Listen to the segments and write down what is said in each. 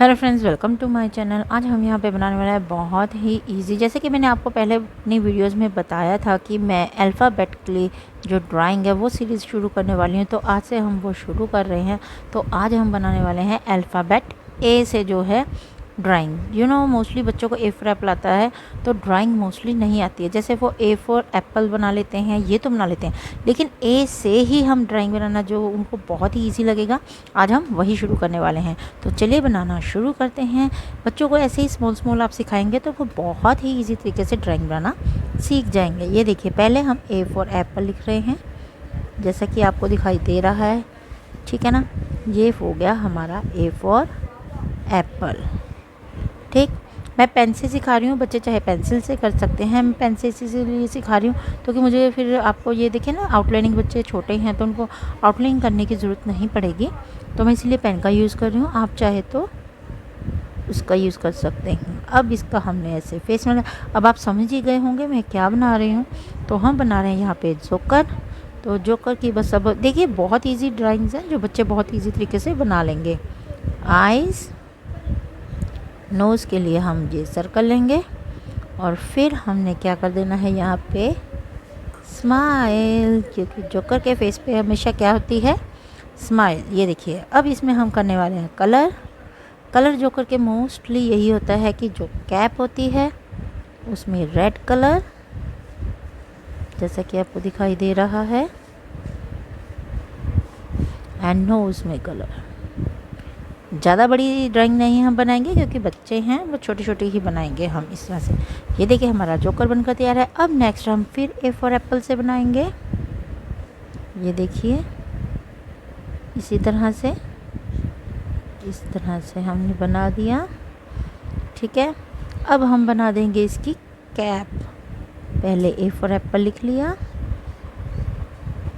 Hello friends, welcome to my channel. आज हम यहाँ पे बनाने वाला है बहुत ही इजी। जैसे कि मैंने आपको पहले अपनी वीडियोस में बताया था कि मैं अल्फ़ाबेट के लिए जो ड्राइंग है वो सीरीज़ शुरू करने वाली हूँ, तो आज से हम वो शुरू कर रहे हैं। तो आज हम बनाने वाले हैं अल्फ़ाबेट ए से जो है ड्राइंग। मोस्टली बच्चों को ए फॉर एप्पल आता है, तो ड्राइंग मोस्टली नहीं आती है। जैसे वो ए फॉर एप्पल बना लेते हैं, ये तो बना लेते हैं, लेकिन ए से ही हम ड्राइंग बनाना जो उनको बहुत ही ईजी लगेगा, आज हम वही शुरू करने वाले हैं। तो चलिए बनाना शुरू करते हैं। बच्चों को ऐसे ही स्मॉल आप सिखाएंगे तो वो बहुत ही ईजी तरीके से ड्राइंग बनाना सीख जाएंगे। ये देखिए, पहले हम ए फॉर एप्पल लिख रहे हैं, जैसा कि आपको दिखाई दे रहा है, ठीक है ना। ये हो गया हमारा ए फॉर एप्पल। ठीक, मैं पेन से सिखा रही हूँ, बच्चे चाहे पेंसिल से कर सकते हैं। मैं पेन से इसीलिए सिखा रही हूँ क्योंकि मुझे फिर आपको ये देखिए ना, आउटलाइनिंग बच्चे छोटे हैं तो उनको आउटलाइन करने की ज़रूरत नहीं पड़ेगी, तो मैं इसलिए पेन का यूज़ कर रही हूँ। आप चाहे तो उसका यूज़ कर सकते हैं। अब इसका हमने ऐसे फेस में, अब आप समझ ही गए होंगे मैं क्या बना रही हूँ। तो हम बना रहे हैं यहाँ पे जोकर। तो जोकर की बस अब देखिए, बहुत ईजी ड्राइंग्स हैं जो बच्चे बहुत ईजी तरीके से बना लेंगे। आइज़, नोज़ के लिए हम ये सर्कल लेंगे और फिर हमने क्या कर देना है यहाँ पे स्माइल, क्योंकि जोकर के फेस पे हमेशा क्या होती है, स्माइल। ये देखिए, अब इसमें हम करने वाले हैं कलर जोकर के मोस्टली यही होता है कि जो कैप होती है उसमें रेड कलर, जैसा कि आपको दिखाई दे रहा है, एंड नोज़ में कलर। ज़्यादा बड़ी ड्राइंग नहीं हम बनाएंगे क्योंकि बच्चे हैं, वो छोटी छोटी ही बनाएंगे हम इस तरह से। ये देखिए, हमारा जोकर बनकर तैयार है। अब नेक्स्ट हम फिर ए फॉर एप्पल से बनाएंगे। ये देखिए, इसी तरह से, इस तरह से हमने बना दिया, ठीक है। अब हम बना देंगे इसकी कैप। पहले ए फॉर एप्पल लिख लिया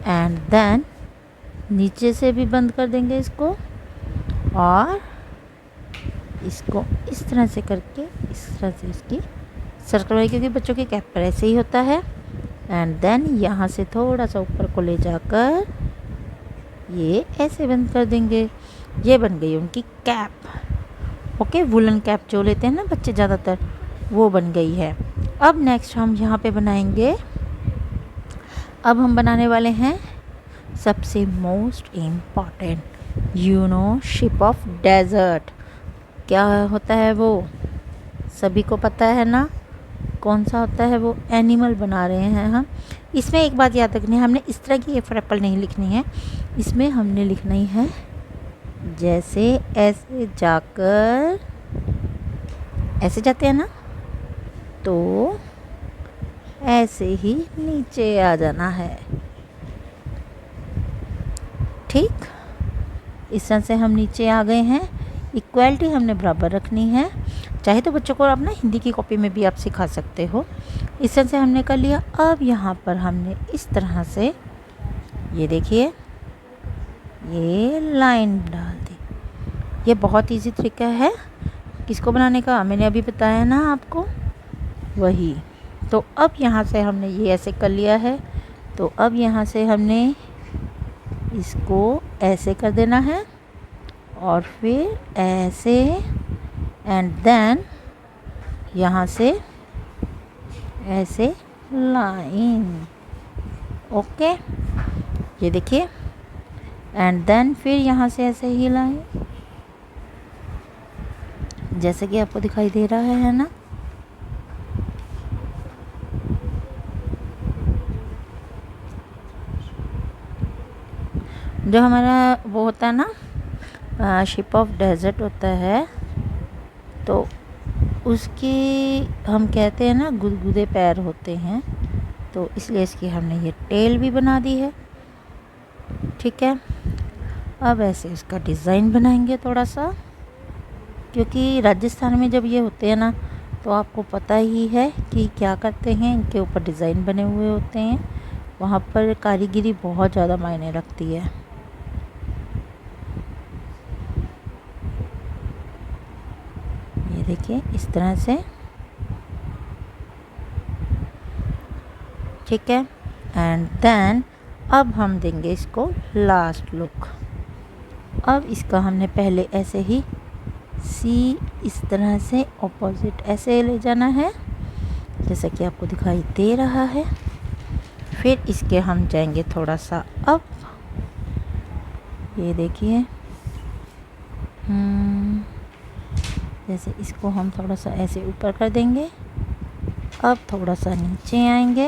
एंड देन नीचे से भी बंद कर देंगे इसको, और इसको इस तरह से करके इस तरह से इसकी सर्कल है, क्योंकि बच्चों की कैप पर ऐसे ही होता है। एंड देन यहाँ से थोड़ा सा ऊपर को ले जाकर ये ऐसे बंद कर देंगे। ये बन गई उनकी कैप। ओके, वुलन कैप जो लेते हैं ना बच्चे ज़्यादातर, वो बन गई है। अब नेक्स्ट हम यहाँ पे बनाएंगे, अब हम बनाने वाले हैं सबसे most important, ship of desert. क्या होता है वो, सभी को पता है ना, कौन सा होता है वो, एनिमल बना रहे हैं हम। इसमें एक बात याद रखनी है, हमने इस तरह की ए फॉर एप्पल नहीं लिखनी है, इसमें हमने लिखना ही है जैसे ऐसे जाकर, ऐसे जाते हैं ना, तो ऐसे ही नीचे आ जाना है। ठीक, इस तरह से हम नीचे आ गए हैं। इक्वलिटी हमने बराबर रखनी है। चाहे तो बच्चों को अपना हिंदी की कॉपी में भी आप सिखा सकते हो। इस तरह से हमने कर लिया। अब यहाँ पर हमने इस तरह से, ये देखिए, ये लाइन डाल दी। ये बहुत इजी तरीका है किसको बनाने का, मैंने अभी बताया ना आपको, वही। तो अब यहाँ से हमने ये ऐसे कर लिया है, तो अब यहाँ से हमने इसको ऐसे कर देना है और फिर ऐसे, एंड देन यहाँ से ऐसे लाइन। ओके, ये देखिए, एंड देन फिर यहाँ से ऐसे ही लाइन, जैसे कि आपको दिखाई दे रहा है ना। जो हमारा वो होता है ना, शिप ऑफ डेजर्ट होता है, तो उसकी हम कहते हैं ना गुदगुदे पैर होते हैं, तो इसलिए इसकी हमने ये टेल भी बना दी है, ठीक है। अब ऐसे इसका डिज़ाइन बनाएंगे थोड़ा सा, क्योंकि राजस्थान में जब ये होते हैं ना, तो आपको पता ही है कि क्या करते हैं, इनके ऊपर डिज़ाइन बने हुए होते हैं, वहाँ पर कारीगिरी बहुत ज़्यादा मायने रखती है। ये देखिए, इस तरह से, ठीक है। एंड देन अब हम देंगे इसको लास्ट लुक। अब इसका हमने पहले ऐसे ही सी इस तरह से ऑपोजिट ऐसे ले जाना है जैसा कि आपको दिखाई दे रहा है। फिर इसके हम जाएंगे थोड़ा सा अप, ये देखिए, जैसे इसको हम थोड़ा सा ऐसे ऊपर कर देंगे। अब थोड़ा सा नीचे आएंगे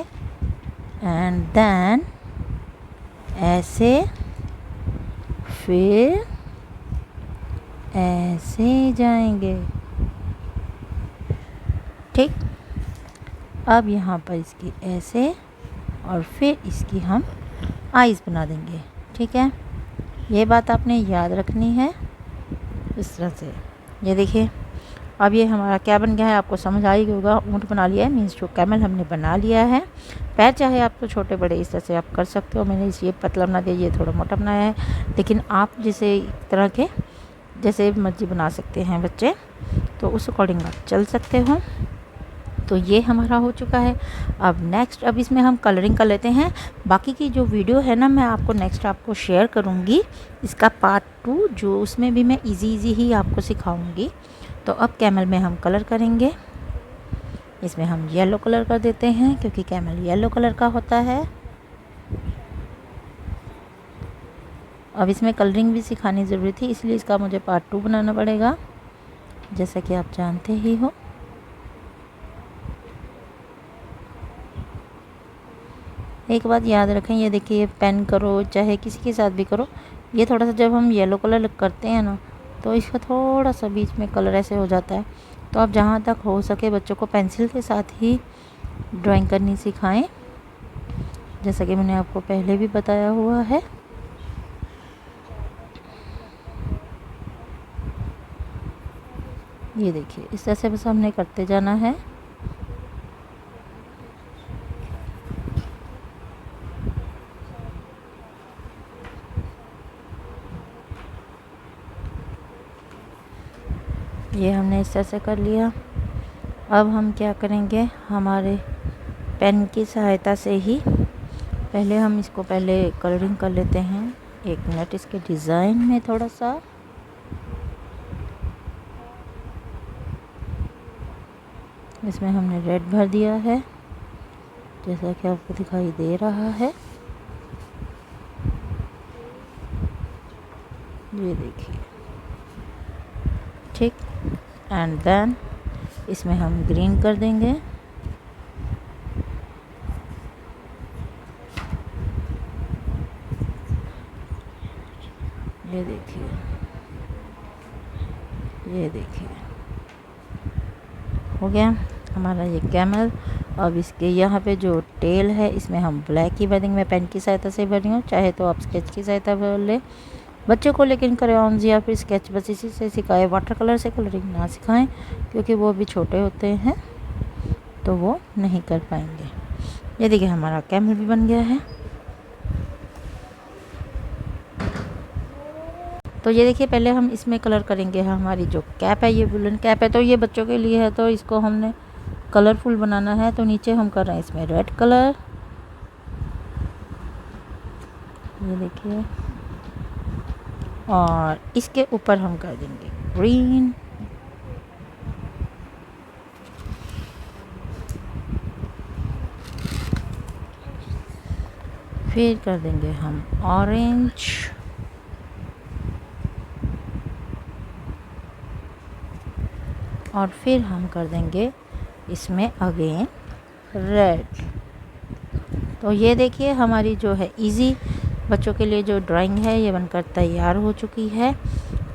एंड देन ऐसे, फिर ऐसे जाएंगे। ठीक, अब यहाँ पर इसकी ऐसे और फिर इसकी हम आईज़ बना देंगे। ठीक है, ये बात आपने याद रखनी है इस तरह से। ये देखिए अब ये हमारा क्या बन गया है, आपको समझ आ ही होगा। ऊँट बना लिया है, मीन्स जो कैमल हमने बना लिया है। पैर चाहे आप तो छोटे बड़े इस तरह से आप कर सकते हो। मैंने ये पतला बना दिया, ये थोड़ा मोटा बनाया है, लेकिन आप जैसे तरह के जैसे मर्जी बना सकते हैं बच्चे, तो उस अकॉर्डिंग आप चल सकते हो। तो ये हमारा हो चुका है। अब नेक्स्ट, अब इसमें हम कलरिंग कर लेते हैं। बाकी की जो वीडियो है ना, मैं आपको नेक्स्ट आपको शेयर करूँगी इसका पार्ट 2, जो उसमें भी मैं इजी ही आपको सिखाऊंगी। तो अब कैमल में हम कलर करेंगे। इसमें हम येलो कलर कर देते हैं क्योंकि कैमल येलो कलर का होता है। अब इसमें कलरिंग भी सिखानी ज़रूरी थी, इसलिए इसका मुझे पार्ट 2 बनाना पड़ेगा, जैसा कि आप जानते ही हो। एक बात याद रखें, ये देखिए पेन करो चाहे किसी के साथ भी करो, ये थोड़ा सा जब हम येलो कलर करते हैं ना, तो इसका थोड़ा सा बीच में कलर ऐसे हो जाता है। तो आप जहाँ तक हो सके बच्चों को पेंसिल के साथ ही ड्राइंग करनी सिखाएं, जैसा कि मैंने आपको पहले भी बताया हुआ है। ये देखिए इस तरह से बस हमने करते जाना है। ये हमने इस तरह से कर लिया। अब हम क्या करेंगे, हमारे पेन की सहायता से ही पहले हम इसको पहले कलरिंग कर लेते हैं। 1 मिनट, इसके डिज़ाइन में थोड़ा सा इसमें हमने रेड भर दिया है, जैसा कि आपको दिखाई दे रहा है। ये देखिए, ठीक, एंड देन इसमें हम ग्रीन कर देंगे। ये देखिए, ये देखिए, हो गया हमारा ये कैमल। अब इसके यहाँ पे जो टेल है इसमें हम ब्लैक ही भरेंगे। मैं पेन की सहायता से भर रही हूँ, चाहे तो आप स्केच की सहायता भर ले बच्चों को, लेकिन क्रेयॉन्स या फिर स्केच बस इसी से सिखाएं। वाटर कलर से कलरिंग ना सिखाएं क्योंकि वो भी छोटे होते हैं तो वो नहीं कर पाएंगे। ये देखिए हमारा कैमल भी बन गया है। तो ये देखिए पहले हम इसमें कलर करेंगे। हमारी जो कैप है, ये वुलन कैप है, तो ये बच्चों के लिए है, तो इसको हमने कलरफुल बनाना है। तो नीचे हम कर रहे हैं इसमें रेड कलर, ये देखिए, और इसके ऊपर हम कर देंगे ग्रीन, फिर कर देंगे हम ऑरेंज, और फिर हम कर देंगे इसमें अगेन रेड। तो ये देखिए हमारी जो है इजी बच्चों के लिए जो ड्राइंग है ये बनकर तैयार हो चुकी है।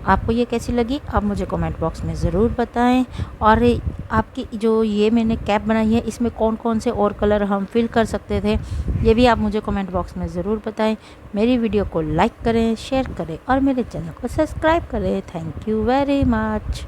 आपको ये कैसी लगी आप मुझे कमेंट बॉक्स में ज़रूर बताएं। और आपकी जो ये मैंने कैप बनाई है इसमें कौन कौन से और कलर हम फिल कर सकते थे, ये भी आप मुझे कमेंट बॉक्स में ज़रूर बताएं। मेरी वीडियो को लाइक करें, शेयर करें और मेरे चैनल को सब्सक्राइब करें। Thank you very much.